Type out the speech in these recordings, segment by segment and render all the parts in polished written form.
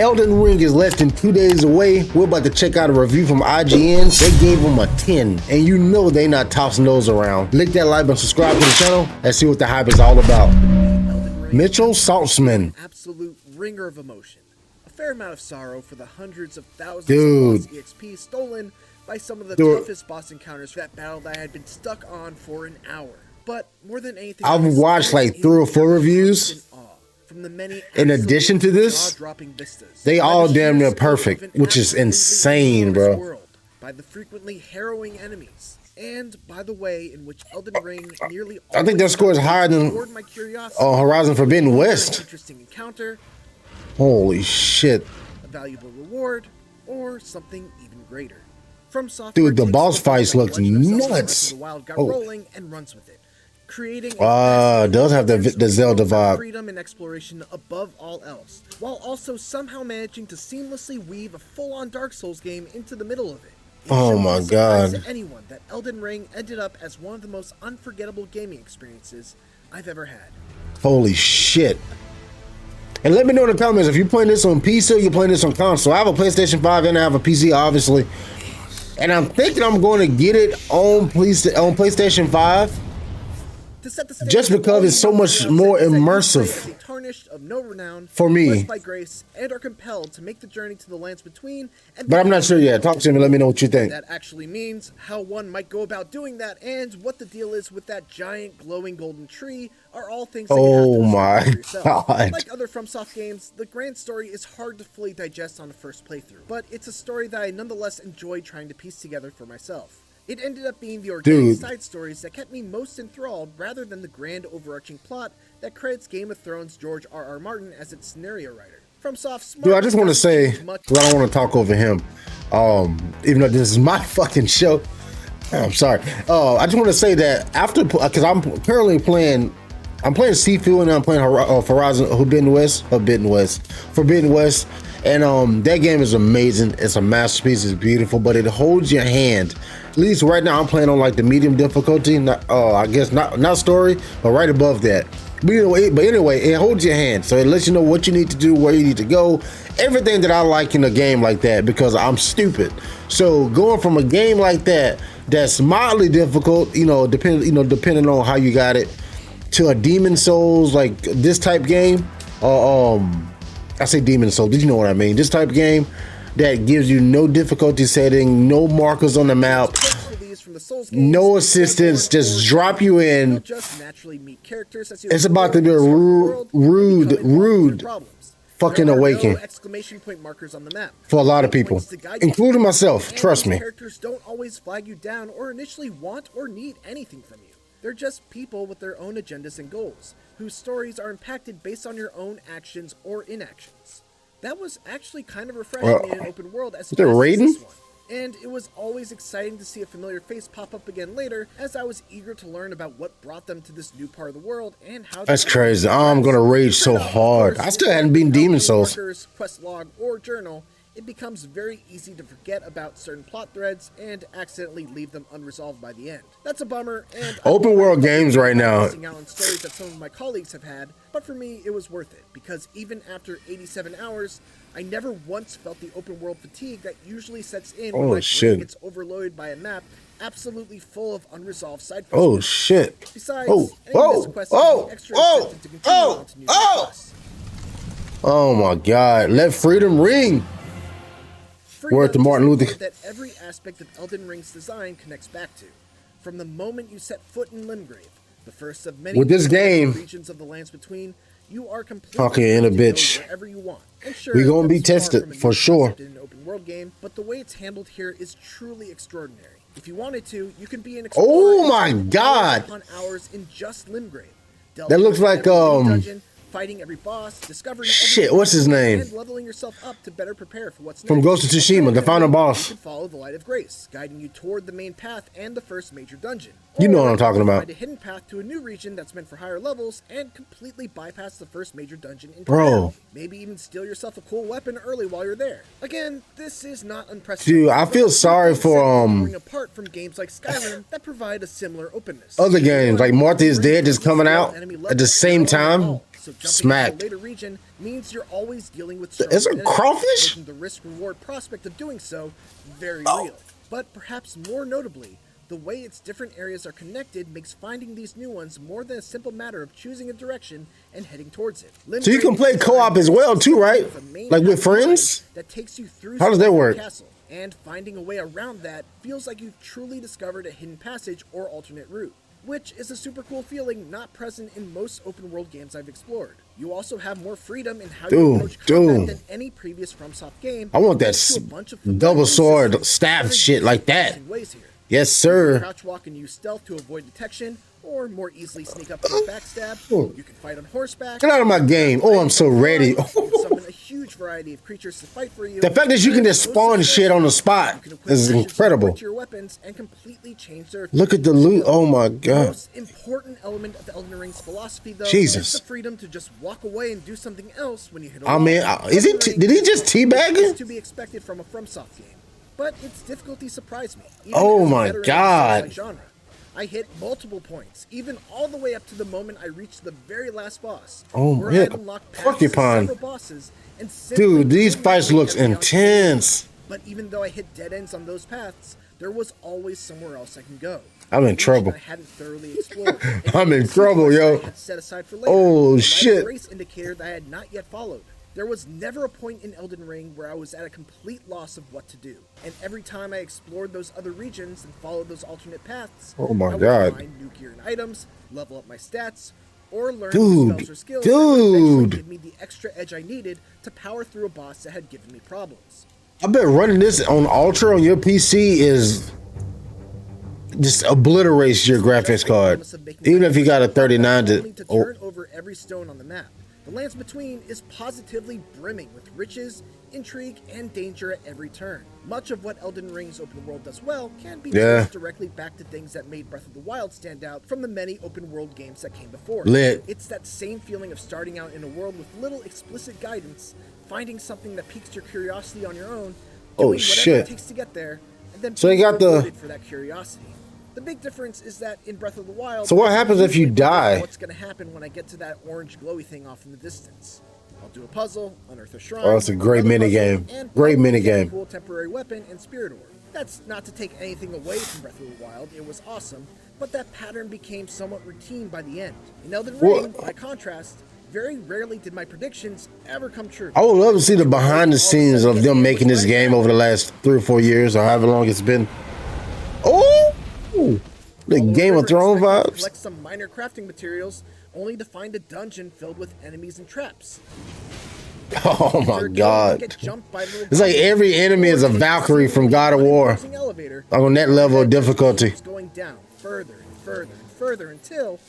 Elden Ring is less than 2 days away. We're about to check out a review from IGN. They gave them a 10, and you know they not tossing those around. Click that like button, subscribe to the channel, and see what the hype is all about. Mitchell Saltzman. Absolute ringer of emotion. A fair amount of sorrow for the hundreds of thousands of lost EXP stolen by some of the toughest boss encounters for that battle that I had been stuck on for an hour. But more than anything, I've watched like 3 or 4 reviews. From the many in addition to this, vistas, they all damn near perfect, which is insane, bro. By the frequently harrowing enemies, and by the way in which Elden Ring nearly I think that score is higher than Horizon Forbidden West. Interesting encounter, holy shit, a valuable reward, or something even greater. FromSoftware, dude, the boss fights look nuts. The wild got rolling and runs with it. Creating does have the Zelda vibe. Freedom and exploration above all else, while also somehow managing to seamlessly weave a full-on Dark Souls game into the middle of it. Oh my god! To anyone that Elden Ring ended up as one of the most unforgettable gaming experiences I've ever had. Holy shit! And let me know in the comments if you're playing this on PC or you're playing this on console. I have a PlayStation 5 and I have a PC, obviously, and I'm thinking I'm going to get it on PlayStation 5. Just because it's so much more immersive for me. By grace and are compelled to make the journey to the lands between. But I'm not sure yet. Talk to me. Let me know what you think. That actually means how one might go about doing that, and what the deal is with that giant glowing golden tree are all things. Oh my god! Like other FromSoft games, the grand story is hard to fully digest on a first playthrough, but it's a story that I nonetheless enjoyed trying to piece together for myself. It ended up being the organic side stories that kept me most enthralled rather than the grand overarching plot that credits Game of Thrones' George R.R. Martin as its scenario writer. FromSoft's dude, I just want to say, because I don't want to talk over him, even though this is my fucking show. I'm sorry. I just want to say that after, because I'm currently playing, Seafield and I'm playing Horizon Forbidden West, and that game is amazing. It's a masterpiece. It's beautiful, but it holds your hand. At least right now, I'm playing on like the medium difficulty. I guess not story, but right above that. But anyway, it holds your hand, so it lets you know what you need to do, where you need to go, everything that I like in a game like that, because I'm stupid. So going from a game like that, that's mildly difficult, depending on how you got it, to a Demon Souls like this type game, I say Demon Souls, did you know what I mean? This type of game that gives you no difficulty setting, no markers on the map, no assistance, just drop you in. It's about to be a rude fucking awakening for a lot of people, including myself. Trust me. Characters don't always flag you down or initially want or need anything from you. They're just people with their own agendas and goals, whose stories are impacted based on your own actions or inactions. That was actually kind of refreshing in an open world as fast as this one. And it was always exciting to see a familiar face pop up again later, as I was eager to learn about what brought them to this new part of the world and how. That's crazy. I'm gonna rage so hard. I still hadn't beaten Demon Souls. Quest log or journal, it becomes very easy to forget about certain plot threads and accidentally leave them unresolved by the end. That's a bummer, and open world games right now. Missing out on stories that some of my colleagues have had, but for me it was worth it, because even after 87 hours, I never once felt the open world fatigue that usually sets in when my brain gets overloaded by a map absolutely full of unresolved side quests. Oh shit! Besides, oh my god! Let freedom ring. Word to Martin Luther. That every aspect of Elden Ring's design connects back to, from the moment you set foot in Lindgrave, the first of many with this game regions of the lands between. You are completely okay in a bitch. Wherever you want. And sure, we're gonna be tested for sure. In an open world game, but the way it's handled here is truly extraordinary. If you wanted to, you can be an explorer. Oh my god! Upon hours in just Lindgrave. That looks like dungeon, fighting every boss, discovering shit. What's his name? And leveling yourself up to better prepare for what's next. From Ghost of Tsushima, the final boss. You can follow the light of grace, guiding you toward the main path and the first major dungeon. You know what I'm talking about. Find a hidden path to a new region that's meant for higher levels and completely bypass the first major dungeon entirely. Maybe even steal yourself a cool weapon early while you're there. Again, this is not unprecedented. Dude, I feel sorry for apart from games like Skyrim that provide a similar openness. Other games like Martha is Dead just coming out at the same time. so jumping Smacked. into a later region means you're always dealing with It's a crawfish? making the risk-reward prospect of doing so very real. But perhaps more notably, the way its different areas are connected makes finding these new ones more than a simple matter of choosing a direction and heading towards it. So you can play co-op as well too, right? Like with friends? That takes you through How does that work? Castle, and finding a way around that feels like you've truly discovered a hidden passage or alternate route, which is a super cool feeling not present in most open world games I've explored. You also have more freedom in how you approach combat than any previous FromSoft game. I want that double sword stab shit like that. Yes, sir. Crouch walk and use stealth to avoid detection, or more easily sneak up to a backstab. You can fight on horseback. Get out of my game. Oh, I'm so ready. You can summon a huge variety of creatures to fight for you. The fact that you can just spawn shit on the spot is incredible. Your weapons and completely change their Look at the loot. Oh my The god. most important element of Elden Ring's philosophy, though, Jesus. is the freedom to just walk away and do something else when you hit a I wall. mean, is he? Did he just teabag It's it? to be expected from a FromSoft game, but its difficulty surprised me. even Oh as a my veteran of the God. Souls-like genre. I hit multiple points, even all the way up to the moment I reached the very last boss. Oh, where yeah, I had unlocked paths to porcupine. several bosses and simply Dude, these couldn't fights make looks every ounce of it. intense. But even though I hit dead ends on those paths, there was always somewhere else I can go. I'm in A region trouble. I hadn't thoroughly explored. and I'm in a trouble, sequence yo. I had set aside for later, Oh, a life shit. grace indicator that I had not yet followed. There was never a point in Elden Ring where I was at a complete loss of what to do. And every time I explored those other regions and followed those alternate paths, Oh my I would God. find new gear and items, level up my stats, or learn Dude, new spells or skills that would eventually dude. give me the extra edge I needed to power through a boss that had given me problems. I bet running this on Ultra on your PC is just obliterates your graphics card. Even if you got a 39 Only to oh, turn over every stone on the map. The lands between is positively brimming with riches, intrigue, and danger at every turn. Much of what Elden Ring's open world does well can be traced directly back to things that made Breath of the Wild stand out from the many open world games that came before. Lit. It's that same feeling of starting out in a world with little explicit guidance, finding something that piques your curiosity on your own, Oh, doing whatever shit. it takes to get there, and then So you being got the- rewarded for that curiosity. The big difference is that in Breath of the Wild, So what happens if you usually wonder die? What's going to happen when I get to that orange glowy thing off in the distance? I'll do a puzzle, unearth a shrine. Oh, it's a great another minigame. puzzle, and Great probably get a minigame. Cool temporary weapon and spirit orb. That's not to take anything away from Breath of the Wild. It was awesome, but that pattern became somewhat routine by the end. In Elden Ring, by contrast, very rarely did my predictions ever come true. I would love to see the behind the scenes of them making this game over the last 3 or 4 years or however long it's been. Oh, the Game of Thrones vibes. Collect some minor crafting materials, only to find a dungeon filled with enemies and traps. Oh my God. Get jumped by little It's like every enemy is a Valkyrie from God of War. Elevator, On that level of difficulty. It's going down further and further and further until,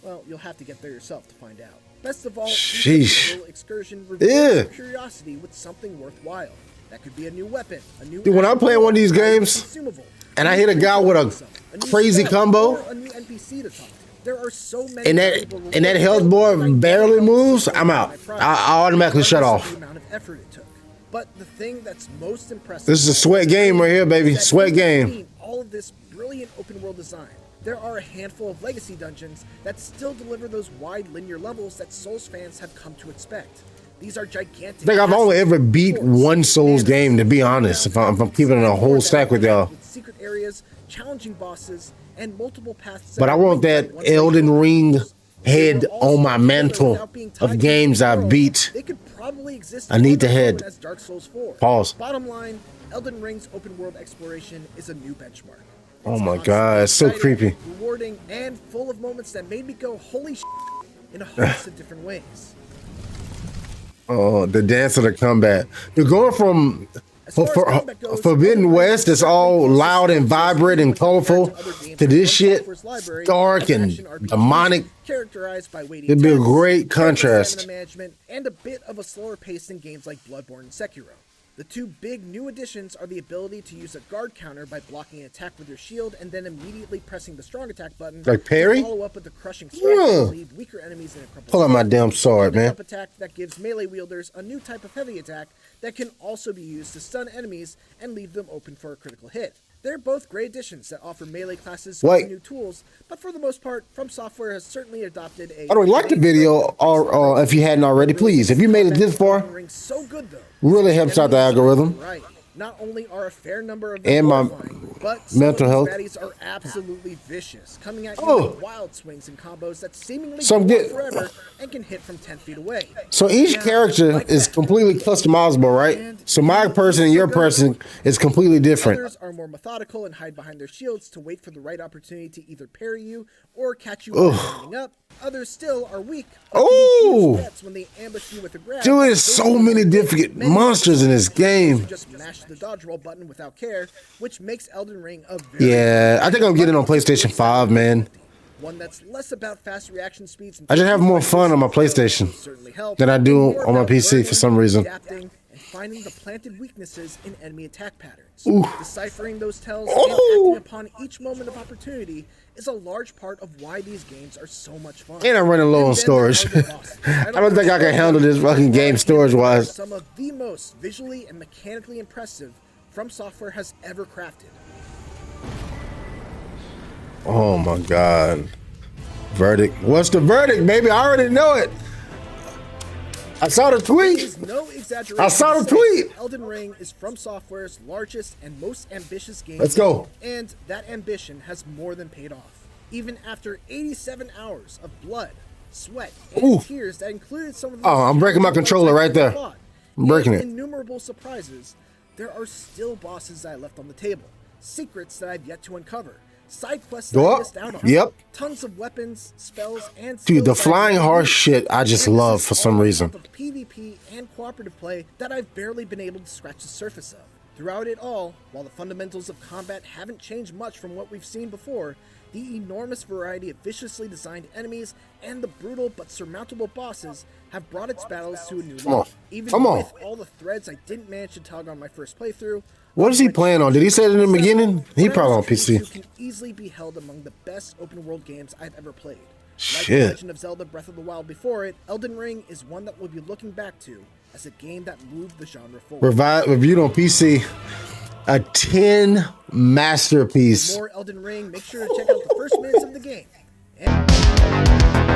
well, you'll have to get there yourself to find out. Best of all, each Sheesh. little excursion Yeah. reveals your curiosity with something worthwhile. That could be a new weapon, a new Dude, when I play one of these games, consumable, and I hit a guy with a new crazy spell, combo, or a new NPC to talk to. There are so many and that health bar barely moves, I'm out. I automatically shut off. The amount of effort it took. But the thing that's most impressive. This is a sweat game right here, baby. is that Sweat in game. between all of this brilliant open world design, there are a handful of legacy dungeons that still deliver those wide linear levels that Souls fans have come to expect. These are gigantic. I think I've only ever beat one Souls game, to be honest, if I'm keeping it a whole stack with y'all. With secret areas, challenging bosses, and multiple paths. But I want that Elden Ring head on my mantle of games I've beat. They could probably exist. I need to head. As Dark Souls 4. Pause. Bottom line, Elden Ring's open world exploration is a new benchmark. Oh my God, it's so creepy. Rewarding, and full of moments that made me go, holy shit, in a host of different ways. Oh, the dance of the combat. They're going from Forbidden West, it's all loud and vibrant and colorful, to this shit, dark and demonic. Characterized by weighty It'd be a attacks, great contrast. stamina management, and a bit of a slower pace in games like Bloodborne and Sekiro. The two big new additions are the ability to use a guard counter by blocking an attack with your shield and then immediately pressing the strong attack button. Like parry? To follow up with the crushing strike to leave weaker enemies in a crumpled Pull out my state. damn sword, And a man. jump attack that gives melee wielders a new type of heavy attack that can also be used to stun enemies and leave them open for a critical hit. They're both great additions that offer melee classes Wait. with new tools, but for the most part, FromSoftware has certainly adopted a... I don't like the video, or if you hadn't already, please. If you made it this far, so good, though. really helps out the algorithm. Right. Not only are a fair number of And my but mental health. Baddies are absolutely vicious, coming at you with wild swings and combos that seemingly So I'm go on get- forever and can hit from 10 feet away. So each character is completely customizable, right? So my person and your person is completely different. Others are more methodical and hide behind their shields to wait for the right opportunity to either parry you or catch you while standing up. Others still are weak. but can be huge threats when they ambush you with a grab. Dude, there's so many different monsters in this game. Just mash the dodge roll button without care, which makes Elden Ring a very Yeah, I think I'm getting on PlayStation 5, man. one that's less about fast reaction speeds. I just have more fun on my PlayStation than I do on my PC for some reason. Adapting and finding the planted weaknesses in enemy attack patterns. Deciphering those tells and acting upon each moment of opportunity is a large part of why these games are so much fun. And I'm running low on storage. I don't think I can handle this fucking game storage-wise. Some of the most visually and mechanically impressive FromSoftware has ever crafted. Oh my God. Verdict. What's the verdict, baby? I already know it. I saw the tweet. There's no exaggeration. I saw the to say tweet. Elden Ring is FromSoftware's largest and most ambitious game. Let's go. And that ambition has more than paid off. Even after 87 hours of blood, sweat, and tears that included some of the I'm breaking my controller right there. I'm breaking it. Innumerable surprises. There are still bosses that I left on the table, secrets that I've yet to uncover, side quests that I missed out on. Yep. Tons of weapons, spells, and Dude, the skills that flying I horse shit I just and love this for is some all on reason. top of PvP and cooperative play that I've barely been able to scratch the surface of. Throughout it all, while the fundamentals of combat haven't changed much from what we've seen before, the enormous variety of viciously designed enemies and the brutal but surmountable bosses have brought its battles to a new level. Even with all the threads I didn't manage to tug on my first playthrough. What is he playing on? Did he say it in the beginning? He probably on PC. Can easily be held among the best open world games I've ever played. Like Shit. Legend of Zelda Breath of the Wild before it, Elden Ring is one that we'll be looking back to as a game that moved the genre forward. Reviewed on PC. A 10 masterpiece. For more Elden Ring, make sure to check out the first minutes of the game. And